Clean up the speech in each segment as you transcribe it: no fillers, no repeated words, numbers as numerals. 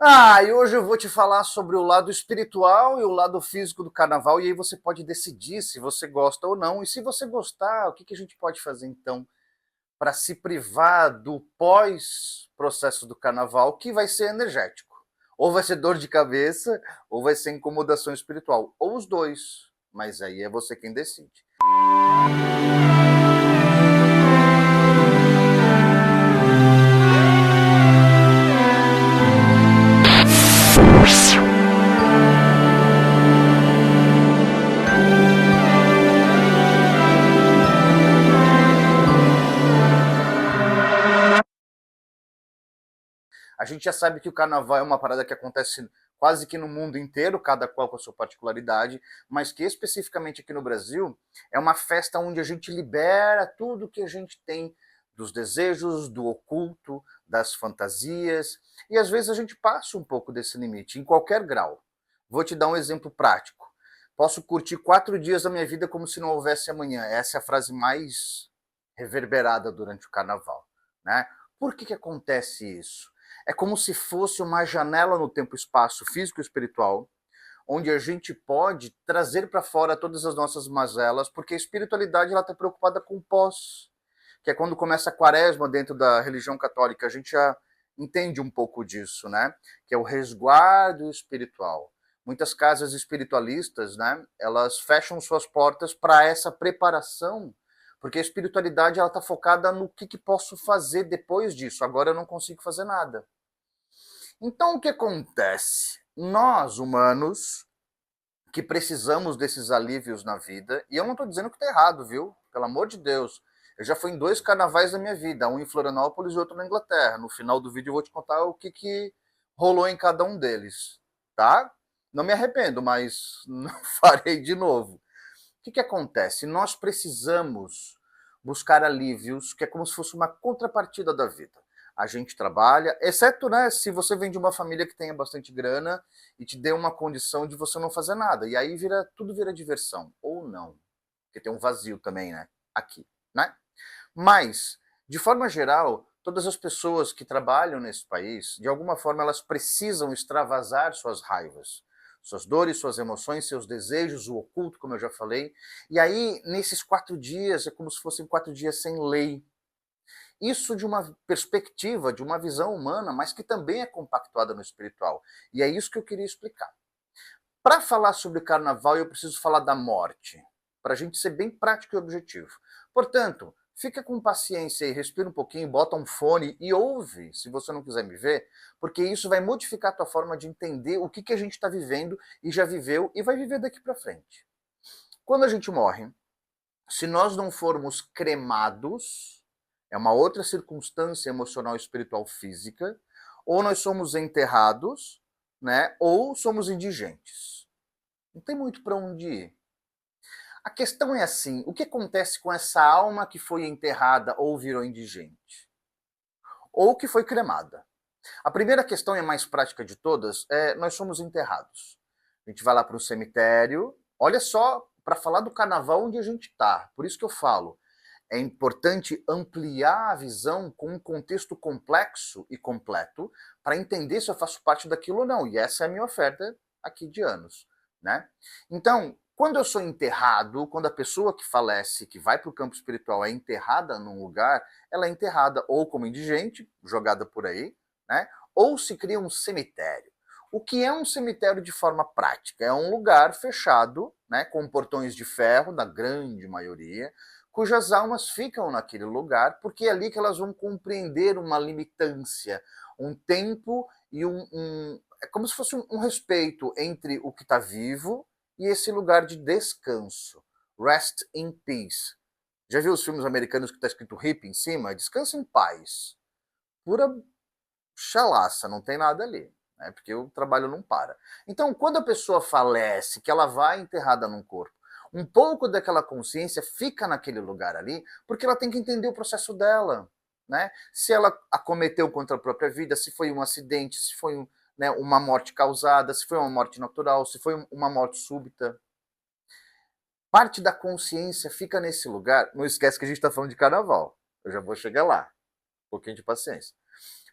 E hoje eu vou te falar sobre o lado espiritual e o lado físico do carnaval, e aí você pode decidir se você gosta ou não. E se você gostar, o que a gente pode fazer então para se privar do pós-processo do carnaval, que vai ser energético? Ou vai ser dor de cabeça, ou vai ser incomodação espiritual, ou os dois. Mas aí é você quem decide. A gente já sabe que o carnaval é uma parada que acontece quase que no mundo inteiro, cada qual com a sua particularidade, mas que especificamente aqui no Brasil é uma festa onde a gente libera tudo que a gente tem dos desejos, do oculto, das fantasias, e às vezes a gente passa um pouco desse limite, em qualquer grau. Vou te dar um exemplo prático. Posso curtir 4 dias da minha vida como se não houvesse amanhã. Essa é a frase mais reverberada durante o carnaval, né? Por que acontece isso? É como se fosse uma janela no tempo-espaço físico e espiritual, onde a gente pode trazer para fora todas as nossas mazelas, porque a espiritualidade está preocupada com o pós, que é quando começa a quaresma dentro da religião católica, a gente já entende um pouco disso, né? Que é o resguardo espiritual. Muitas casas espiritualistas, né, elas fecham suas portas para essa preparação, porque a espiritualidade ela está focada no que posso fazer depois disso. Agora eu não consigo fazer nada. Então o que acontece? Nós, humanos, que precisamos desses alívios na vida, e eu não estou dizendo que está errado, viu? Pelo amor de Deus. Eu já fui em 2 carnavais da minha vida, um em Florianópolis e outro na Inglaterra. No final do vídeo eu vou te contar o que rolou em cada um deles, tá? Não me arrependo, mas não farei de novo. O que acontece? Nós precisamos buscar alívios, que é como se fosse uma contrapartida da vida. A gente trabalha, exceto, né, se você vem de uma família que tenha bastante grana e te dê uma condição de você não fazer nada. E aí tudo vira diversão. Ou não. Porque tem um vazio também, né? Aqui, né? Mas, de forma geral, todas as pessoas que trabalham nesse país, de alguma forma, elas precisam extravasar suas raivas, suas dores, suas emoções, seus desejos, o oculto, como eu já falei. E aí, nesses 4 dias, é como se fossem 4 dias sem lei. Isso de uma perspectiva, de uma visão humana, mas que também é compactuada no espiritual. E é isso que eu queria explicar. Para falar sobre carnaval, eu preciso falar da morte, para a gente ser bem prático e objetivo. Portanto, fica com paciência e respira um pouquinho, bota um fone e ouve, se você não quiser me ver, porque isso vai modificar a tua forma de entender o que a gente está vivendo e já viveu e vai viver daqui para frente. Quando a gente morre, se nós não formos cremados, é uma outra circunstância emocional, espiritual, física, ou nós somos enterrados, né, ou somos indigentes. Não tem muito para onde ir. A questão é assim, o que acontece com essa alma que foi enterrada ou virou indigente? Ou que foi cremada? A primeira questão e a mais prática de todas é nós somos enterrados. A gente vai lá para o cemitério, olha só, para falar do carnaval onde a gente está. Por isso que eu falo, é importante ampliar a visão com um contexto complexo e completo para entender se eu faço parte daquilo ou não. E essa é a minha oferta aqui de anos, né? Então, quando eu sou enterrado, quando a pessoa que falece, que vai para o campo espiritual, é enterrada num lugar, ela é enterrada ou como indigente, jogada por aí, né? Ou se cria um cemitério. O que é um cemitério de forma prática? É um lugar fechado, né, com portões de ferro, na grande maioria, cujas almas ficam naquele lugar, porque é ali que elas vão compreender uma limitância, um tempo e é como se fosse um respeito entre o que está vivo e esse lugar de descanso. Rest in peace. Já viu os filmes americanos que está escrito hippie em cima? Descansa em paz. Pura chalaça, não tem nada ali, né? Porque o trabalho não para. Então, quando a pessoa falece, que ela vai enterrada num corpo, um pouco daquela consciência fica naquele lugar ali, porque ela tem que entender o processo dela, né? Se ela acometeu contra a própria vida, se foi um acidente, se foi né, uma morte causada, se foi uma morte natural, se foi uma morte súbita. Parte da consciência fica nesse lugar. Não esquece que a gente está falando de carnaval. Eu já vou chegar lá. Um pouquinho de paciência.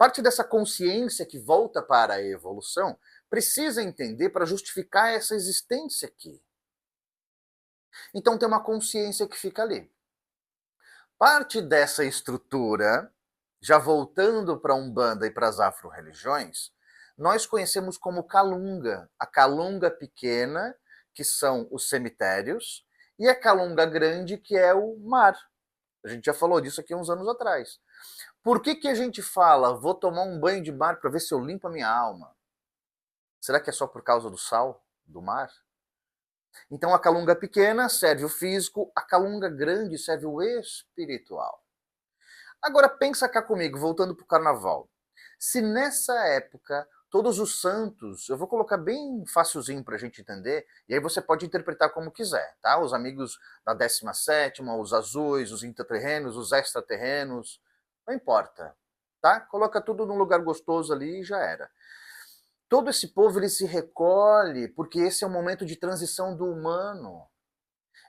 Parte dessa consciência que volta para a evolução precisa entender para justificar essa existência aqui. Então tem uma consciência que fica ali. Parte dessa estrutura, já voltando para a Umbanda e para as afro-religiões, nós conhecemos como Calunga. A Calunga pequena, que são os cemitérios, e a Calunga grande, que é o mar. A gente já falou disso aqui uns anos atrás. Por que a gente fala, vou tomar um banho de mar para ver se eu limpo a minha alma? Será que é só por causa do sal do mar? Então a Calunga pequena serve o físico, a Calunga grande serve o espiritual. Agora pensa cá comigo, voltando para o carnaval. Se nessa época todos os santos, eu vou colocar bem facilzinho para a gente entender, e aí você pode interpretar como quiser, tá? Os amigos da 17ª, os azuis, os intraterrenos, os extraterrenos, não importa, tá? Coloca tudo num lugar gostoso ali e já era. Todo esse povo ele se recolhe porque esse é o momento de transição do humano.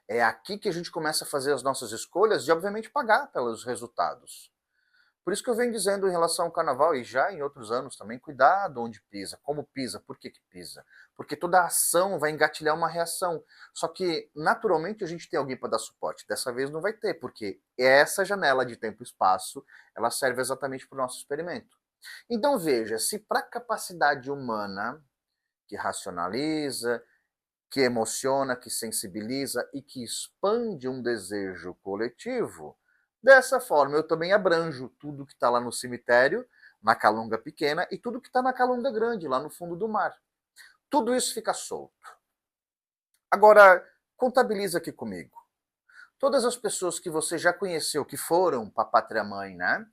É aqui que a gente começa a fazer as nossas escolhas e, obviamente, pagar pelos resultados. Por isso que eu venho dizendo em relação ao carnaval, e já em outros anos também, cuidado onde pisa, como pisa, por que pisa. Porque toda ação vai engatilhar uma reação. Só que, naturalmente, a gente tem alguém para dar suporte. Dessa vez não vai ter, porque essa janela de tempo e espaço, ela serve exatamente para o nosso experimento. Então veja, se para a capacidade humana, que racionaliza, que emociona, que sensibiliza e que expande um desejo coletivo, dessa forma eu também abranjo tudo que está lá no cemitério, na Calunga pequena, e tudo que está na Calunga grande, lá no fundo do mar. Tudo isso fica solto. Agora, contabiliza aqui comigo. Todas as pessoas que você já conheceu, que foram para a pátria-mãe, né?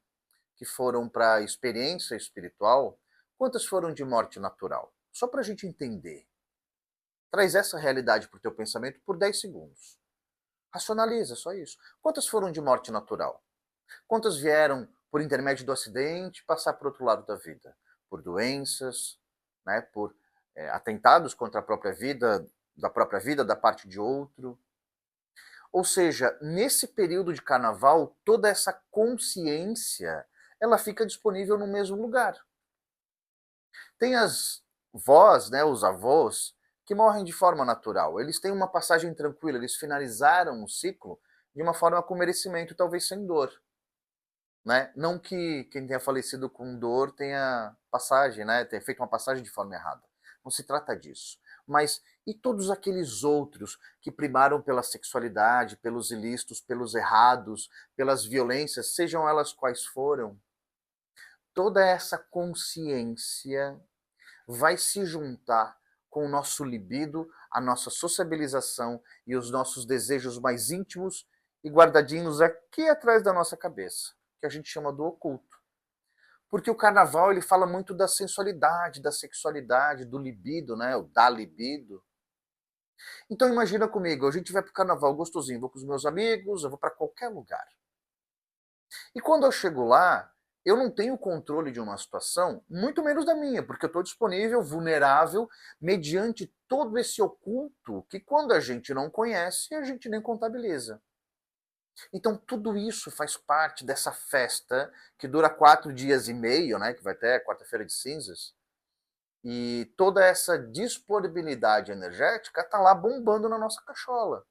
Que foram para a experiência espiritual, quantas foram de morte natural? Só para a gente entender. Traz essa realidade para o teu pensamento por 10 segundos. Racionaliza, só isso. Quantas foram de morte natural? Quantas vieram por intermédio do acidente passar para o outro lado da vida? Por doenças, né, por atentados contra a própria vida, da parte de outro. Ou seja, nesse período de carnaval, toda essa consciência, ela fica disponível no mesmo lugar. Tem as vós, né, os avós, que morrem de forma natural. Eles têm uma passagem tranquila, eles finalizaram o ciclo de uma forma com merecimento, talvez sem dor. Né? Não que quem tenha falecido com dor tenha passagem, né? Tenha feito uma passagem de forma errada. Não se trata disso. Mas e todos aqueles outros que primaram pela sexualidade, pelos ilícitos, pelos errados, pelas violências, sejam elas quais foram? Toda essa consciência vai se juntar com o nosso libido, a nossa sociabilização e os nossos desejos mais íntimos e guardadinhos aqui atrás da nossa cabeça, que a gente chama do oculto. Porque o carnaval ele fala muito da sensualidade, da sexualidade, do libido, né? O da libido. Então imagina comigo, a gente vai pro carnaval gostosinho, vou com os meus amigos, eu vou para qualquer lugar. E quando eu chego lá, eu não tenho controle de uma situação, muito menos da minha, porque eu estou disponível, vulnerável, mediante todo esse oculto que quando a gente não conhece, a gente nem contabiliza. Então tudo isso faz parte dessa festa que dura 4 dias e meio, né, que vai até quarta-feira de cinzas, e toda essa disponibilidade energética está lá bombando na nossa cachola.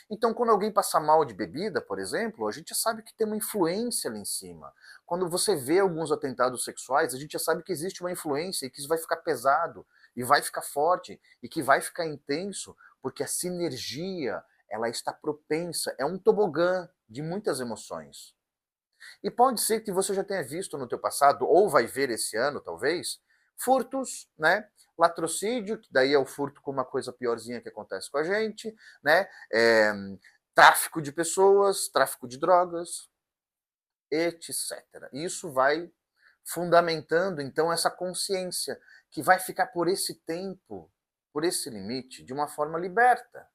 Então, quando alguém passa mal de bebida, por exemplo, a gente já sabe que tem uma influência ali em cima. Quando você vê alguns atentados sexuais, a gente já sabe que existe uma influência e que isso vai ficar pesado, e vai ficar forte, e que vai ficar intenso, porque a sinergia, ela está propensa, é um tobogã de muitas emoções. E pode ser que você já tenha visto no teu passado, ou vai ver esse ano, talvez, furtos, né? Latrocínio, que daí é o furto com uma coisa piorzinha que acontece com a gente, né? Tráfico de pessoas, tráfico de drogas, etc. Isso vai fundamentando, então, essa consciência que vai ficar por esse tempo, por esse limite, de uma forma liberta.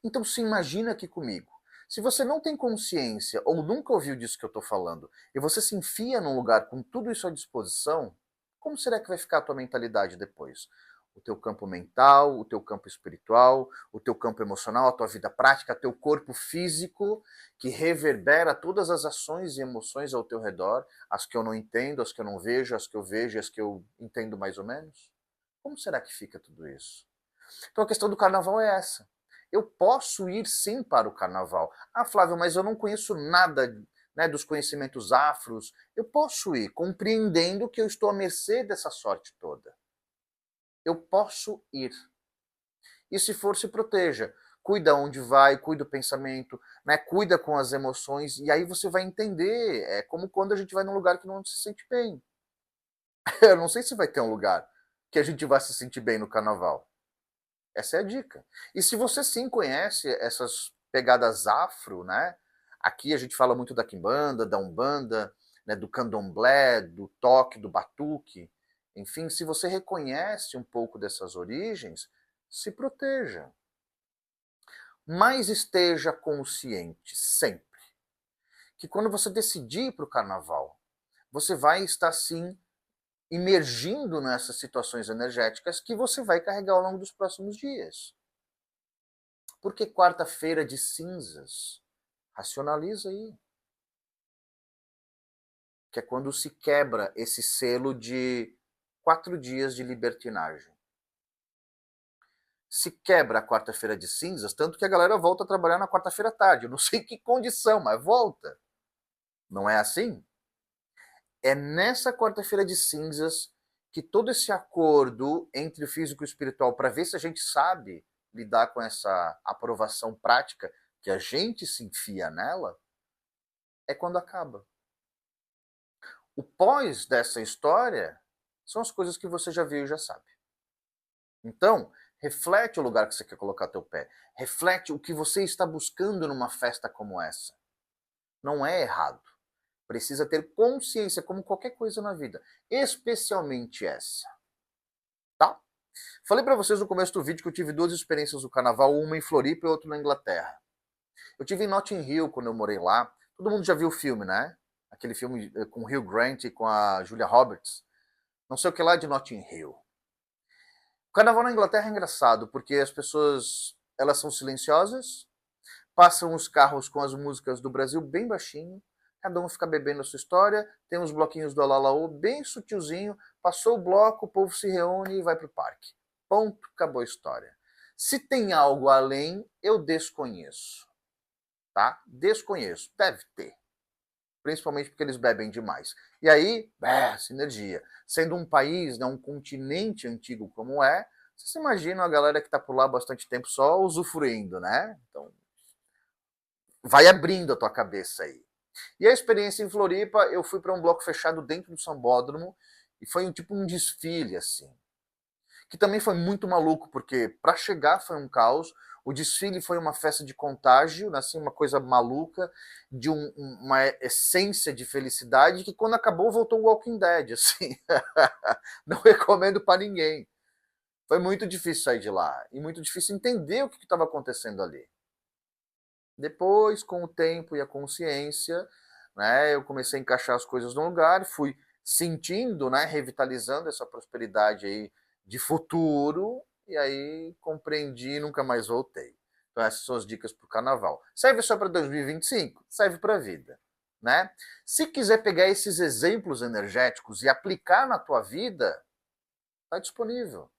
Então se imagina aqui comigo. Se você não tem consciência ou nunca ouviu disso que eu estou falando e você se enfia num lugar com tudo isso à disposição, como será que vai ficar a tua mentalidade depois? o teu campo mental, o teu campo espiritual, o teu campo emocional, a tua vida prática, teu corpo físico, que reverbera todas as ações e emoções ao teu redor, as que eu não entendo, as que eu não vejo, as que eu vejo e as que eu entendo mais ou menos? Como será que fica tudo isso? Então a questão do carnaval é essa. Eu posso ir sim para o carnaval. Ah, Flávio, mas eu não conheço nada, né, dos conhecimentos afros. Eu posso ir, compreendendo que eu estou à mercê dessa sorte toda. Eu posso ir. E se for, se proteja. Cuida onde vai, cuida do pensamento, né? Cuida com as emoções, e aí você vai entender. É como quando a gente vai num lugar que não se sente bem. Eu não sei se vai ter um lugar que a gente vai se sentir bem no carnaval. Essa é a dica. E se você sim conhece essas pegadas afro, né? Aqui a gente fala muito da quimbanda, da umbanda, né, do candomblé, do toque, do batuque. Enfim, se você reconhece um pouco dessas origens, se proteja. Mas esteja consciente sempre que quando você decidir para o carnaval, você vai estar sim imergindo nessas situações energéticas que você vai carregar ao longo dos próximos dias. Por que quarta-feira de cinzas? Racionaliza aí. Que é quando se quebra esse selo de 4 dias de libertinagem. Se quebra a quarta-feira de cinzas, tanto que a galera volta a trabalhar na quarta-feira à tarde. Eu não sei que condição, mas volta. Não é assim? É nessa quarta-feira de cinzas que todo esse acordo entre o físico e o espiritual, para ver se a gente sabe lidar com essa aprovação prática que a gente se enfia nela, é quando acaba. O pós dessa história são as coisas que você já viu e já sabe. Então, reflete o lugar que você quer colocar teu pé. Reflete o que você está buscando numa festa como essa. Não é errado. Precisa ter consciência, como qualquer coisa na vida. Especialmente essa. Tá? Falei para vocês no começo do vídeo que eu tive 2 experiências do carnaval, uma em Floripa e outra na Inglaterra. Eu tive em Notting Hill quando eu morei lá. Todo mundo já viu o filme, né? Aquele filme com o Hugh Grant e com a Julia Roberts. Não sei o que lá de Notting Hill. O carnaval na Inglaterra é engraçado, porque as pessoas, elas são silenciosas, passam os carros com as músicas do Brasil bem baixinho, cada um fica bebendo a sua história, tem uns bloquinhos do Alalaô bem sutilzinho, passou o bloco, o povo se reúne e vai pro parque. Ponto, acabou a história. Se tem algo além, eu desconheço, tá? Desconheço, deve ter. Principalmente porque eles bebem demais. E aí, sinergia. Sendo um país, né, um continente antigo como é, você imagina a galera que está por lá há bastante tempo só usufruindo, né? Então, vai abrindo a tua cabeça aí. E a experiência em Floripa, eu fui para um bloco fechado dentro do Sambódromo e foi tipo um desfile, assim. Que também foi muito maluco, porque para chegar foi um caos, o desfile foi uma festa de contágio, assim, uma coisa maluca, de uma essência de felicidade, que quando acabou voltou o Walking Dead, assim. Não recomendo para ninguém. Foi muito difícil sair de lá, e muito difícil entender o que estava acontecendo ali. Depois, com o tempo e a consciência, né, eu comecei a encaixar as coisas no lugar, fui sentindo, né, revitalizando essa prosperidade aí de futuro, e aí compreendi e nunca mais voltei. Então essas são as dicas para o carnaval. Serve só para 2025? Serve para a vida. Né? Se quiser pegar esses exemplos energéticos e aplicar na tua vida, está disponível.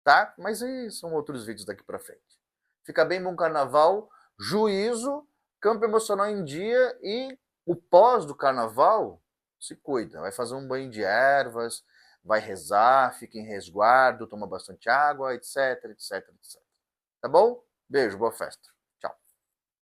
Tá? Mas aí são outros vídeos daqui para frente. Fica bem, bom carnaval, juízo, campo emocional em dia e o pós do carnaval, se cuida. Vai fazer um banho de ervas, vai rezar, fica em resguardo, toma bastante água, etc, etc, etc. Tá bom? Beijo, boa festa.